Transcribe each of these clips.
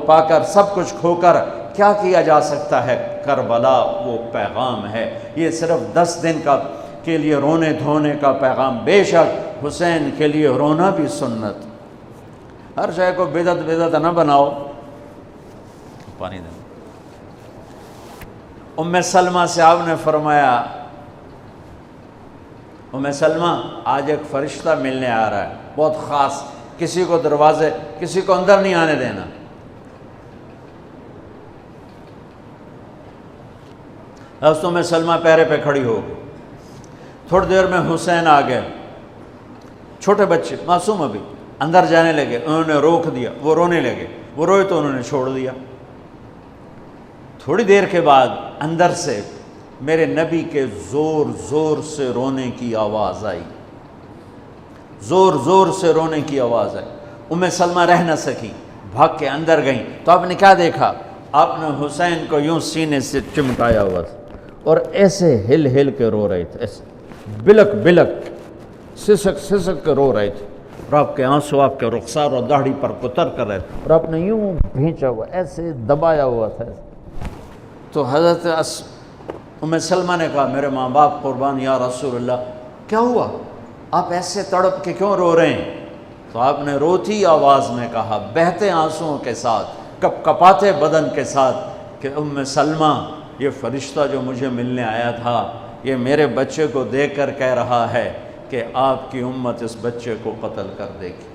پا کر سب کچھ کھو کر کیا کیا جا سکتا ہے؟ کربلا وہ پیغام ہے، یہ صرف 10 دن کے لیے رونے دھونے کا پیغام، بے شک حسین کے لیے رونا بھی سنت۔ ہر شے کو بدعت نہ بناؤ۔ پانی دیں۔ ام سلمہ سے آپ نے فرمایا، ام سلمہ آج ایک فرشتہ ملنے آ رہا ہے، بہت خاص، کسی کو کسی کو اندر نہیں آنے دینا۔ حضرت ام سلمہ پیرے پہ کھڑی ہو گئی۔ تھوڑی دیر میں حسین آ گئے، چھوٹے بچے معصوم ابھی، اندر جانے لگے، انہوں نے روک دیا، وہ رونے لگے، وہ روئے تو انہوں نے چھوڑ دیا۔ تھوڑی دیر کے بعد اندر سے میرے نبی کے زور زور سے رونے کی آواز آئی، زور زور سے رونے کی آواز آئی۔ ام سلمہ رہ نہ سکی، بھاگ کے اندر گئیں تو آپ نے کیا دیکھا؟ آپ نے حسین کو یوں سینے سے چمٹایا ہوا تھا اور ایسے ہل ہل کے رو رہے تھے، ایسے بلک بلک سسک سسک کے رو رہے تھے، اور آپ کے آنسو آپ کے رخسار اور داڑھی پر اتر کر رہے تھے، اور آپ نے یوں بھینچا ہوا، ایسے دبایا ہوا تھا۔ تو حضرت ام سلمہ نے کہا، میرے ماں باپ قربان یا رسول اللہ، کیا ہوا؟ آپ ایسے تڑپ کے کیوں رو رہے ہیں؟ تو آپ نے روتی آواز میں کہا، بہتے آنسوؤں کے ساتھ، کپ کپاتے بدن کے ساتھ، کہ ام سلمہ، یہ فرشتہ جو مجھے ملنے آیا تھا، یہ میرے بچے کو دیکھ کر کہہ رہا ہے کہ آپ کی امت اس بچے کو قتل کر دے گی،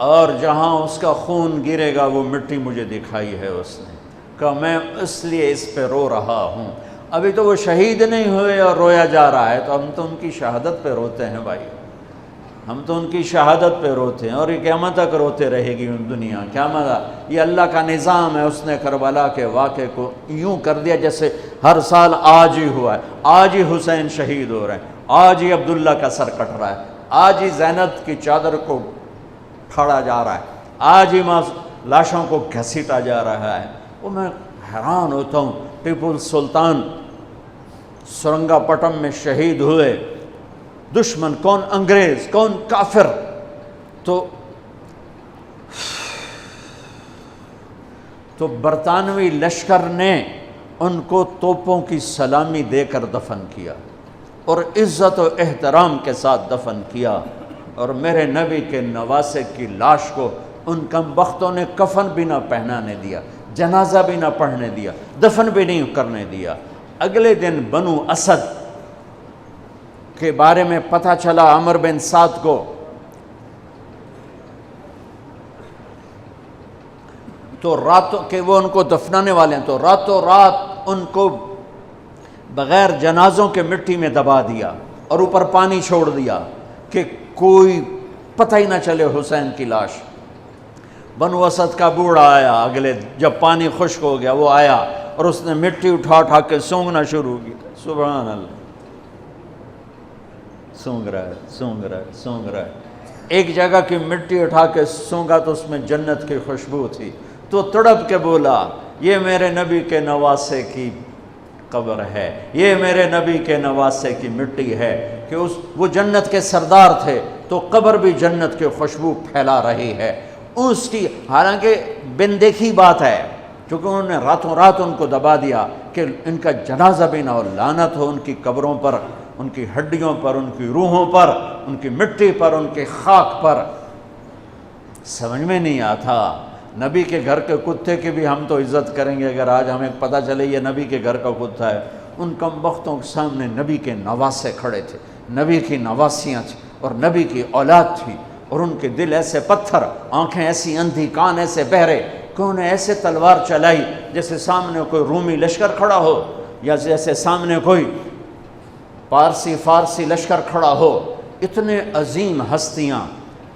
اور جہاں اس کا خون گرے گا وہ مٹی مجھے دکھائی ہے اس نے، کہ میں اس لیے اس پہ رو رہا ہوں۔ ابھی تو وہ شہید نہیں ہوئے اور رویا جا رہا ہے، تو ہم تو ان کی شہادت پہ روتے ہیں بھائی، ہم تو ان کی شہادت پہ روتے ہیں، اور یہ قیامت تک روتے رہے گی دنیا، قیامت۔ یہ اللہ کا نظام ہے، اس نے کربلا کے واقعے کو یوں کر دیا جیسے ہر سال آج ہی ہوا ہے، آج ہی حسین شہید ہو رہے ہیں، آج ہی عبداللہ کا سر کٹ رہا ہے، آج ہی زینب کی چادر کو پھاڑا جا رہا ہے، آج ہی لاشوں کو گھسیٹا جا رہا ہے۔ وہ میں حیران ہوتا ہوں، ٹیپو سلطان سرنگا پٹم میں شہید ہوئے، دشمن کون؟ انگریز، کون؟ کافر۔ تو برطانوی لشکر نے ان کو توپوں کی سلامی دے کر دفن کیا، اور عزت و احترام کے ساتھ دفن کیا، اور میرے نبی کے نواسے کی لاش کو ان کم بختوں نے کفن بھی نہ پہنانے دیا، جنازہ بھی نہ پڑھنے دیا، دفن بھی نہیں کرنے دیا۔ اگلے دن بنو اسد کے بارے میں پتہ چلا عمر بن سعد کو، تو راتوں کہ وہ ان کو دفنانے والے ہیں، تو راتوں رات ان کو بغیر جنازوں کے مٹی میں دبا دیا اور اوپر پانی چھوڑ دیا کہ کوئی پتہ ہی نہ چلے حسین کی لاش۔ بنو اسد کا بوڑھا آیا، اگلے جب پانی خشک ہو گیا وہ آیا اور اس نے مٹی اٹھا اٹھا کے سونگنا شروع کی۔ سبحان اللہ، سونگ رہا ہے، سونگ رہا ہے، سونگ رہا ہے۔ ایک جگہ کی مٹی اٹھا کے سونگا تو اس میں جنت کی خوشبو تھی، تو تڑپ کے بولا، یہ میرے نبی کے نواسے کی قبر ہے، یہ میرے نبی کے نواسے کی مٹی ہے، کہ وہ جنت کے سردار تھے تو قبر بھی جنت کی خوشبو پھیلا رہی ہے اس کی۔ حالانکہ بن دیکھی بات ہے، کیونکہ انہوں نے راتوں رات ان کو دبا دیا کہ ان کا جنازہ بھی نہ ہو، لعنت ہو ان کی قبروں پر، ان کی ہڈیوں پر، ان کی روحوں پر، ان کی مٹی پر، ان کی خاک پر۔ سمجھ میں نہیں آتا۔ نبی کے گھر کے کتے کی بھی ہم تو عزت کریں گے اگر آج ہمیں پتہ چلے یہ نبی کے گھر کا کتا ہے۔ ان کم بختوں کے سامنے نبی کے نواسے کھڑے تھے، نبی کی نواسیاں تھیں اور نبی کی اولاد تھی، اور ان کے دل ایسے پتھر، آنکھیں ایسی اندھی، کان ایسے بہرے کہ انہوں نے ایسے تلوار چلائی جیسے سامنے کوئی رومی لشکر کھڑا ہو، یا جیسے سامنے کوئی فارسی لشکر کھڑا ہو۔ اتنے عظیم ہستیاں،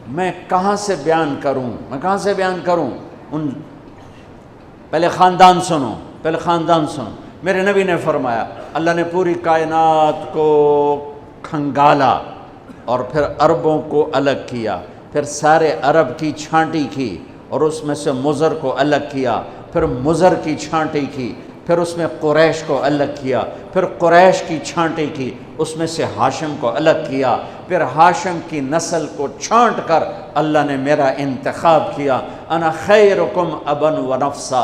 میں کہاں سے بیان کروں؟ پہلے خاندان سنو۔ میرے نبی نے فرمایا، اللہ نے پوری کائنات کو کھنگالا اور پھر عربوں کو الگ کیا، پھر سارے عرب کی چھانٹی کی اور اس میں سے مضر کو الگ کیا، پھر مضر کی چھانٹی کی، پھر اس میں قریش کو الگ کیا، پھر قریش کی چھانٹی کی، اس میں سے ہاشم کو الگ کیا، پھر ہاشم کی نسل کو چھانٹ کر اللہ نے میرا انتخاب کیا، انا خیرکم ابا و نفسا،